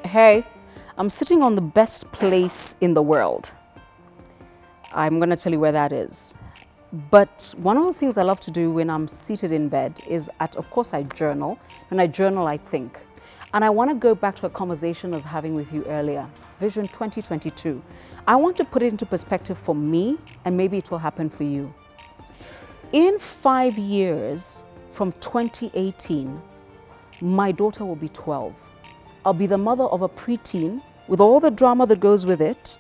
Hey, I'm sitting on the best place in the world. I'm going to tell you where that is. But one of the things I love to do when I'm seated in bed is, of course, I journal. When I journal, I think. And I want to go back to a conversation I was having with you earlier, Vision 2022. I want to put it into perspective for me, and maybe it will happen for you. In 5 years from 2018, my daughter will be 12. I'll be the mother of a preteen with all the drama that goes with it,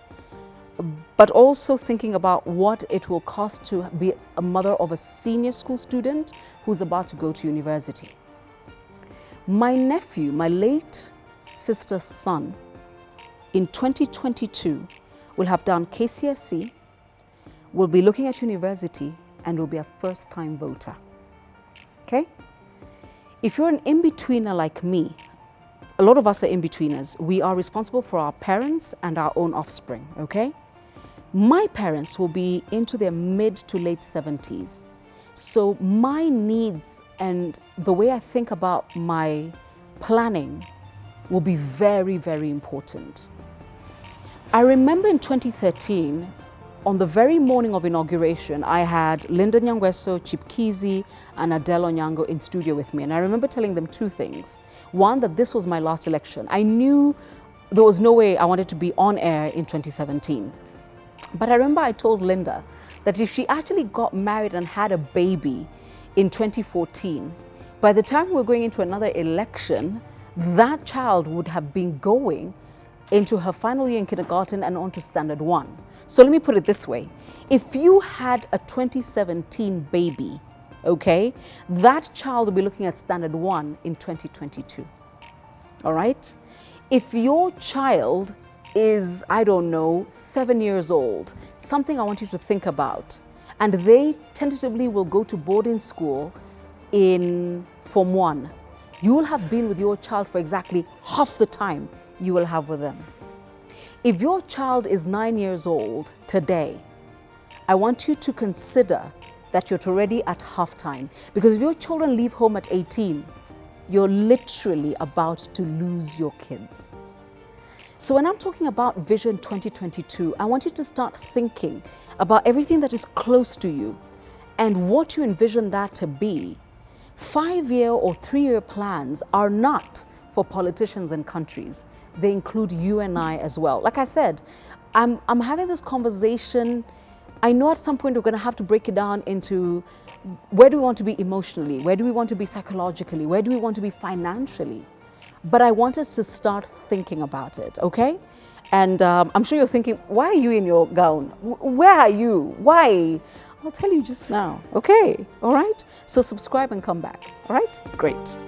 but also thinking about what it will cost to be a mother of a senior school student who's about to go to university. My nephew, my late sister's son, in 2022 will have done KCSE, will be looking at university, and will be a first-time voter. Okay? If you're an in-betweener like me, a lot of us are in-betweeners. We are responsible for our parents and our own offspring, okay? My parents will be into their mid to late 70s. So my needs and the way I think about my planning will be very, very important. I remember in 2013, on the very morning of inauguration, I had Linda Nyangweso, Chipkizi, and Adele Onyango in studio with me. And I remember telling them two things. One, that this was my last election. I knew there was no way I wanted to be on air in 2017. But I remember I told Linda that if she actually got married and had a baby in 2014, by the time we were going into another election, that child would have been going into her final year in kindergarten and on to standard 1. So let me put it this way. If you had a 2017 baby, okay, that child will be looking at standard 1 in 2022. All right? If your child is, I don't know, 7 years old, something I want you to think about, and they tentatively will go to boarding school in Form 1, you will have been with your child for exactly half the time you will have with them. If your child is 9 years old today, I want you to consider that you're already at halftime. Because if your children leave home at 18, you're literally about to lose your kids. So when I'm talking about Vision 2022, I want you to start thinking about everything that is close to you and what you envision that to be. 5-year or 3-year plans are not for politicians and countries. They include you and I as well. Like I said, I'm having this conversation. I know at some point we're going to have to break it down into where do we want to be emotionally? Where do we want to be psychologically? Where do we want to be financially? But I want us to start thinking about it, okay? And I'm sure you're thinking, why are you in your gown? Where are you? Why? I'll tell you just now, okay? All right? So subscribe and come back, all right? Great.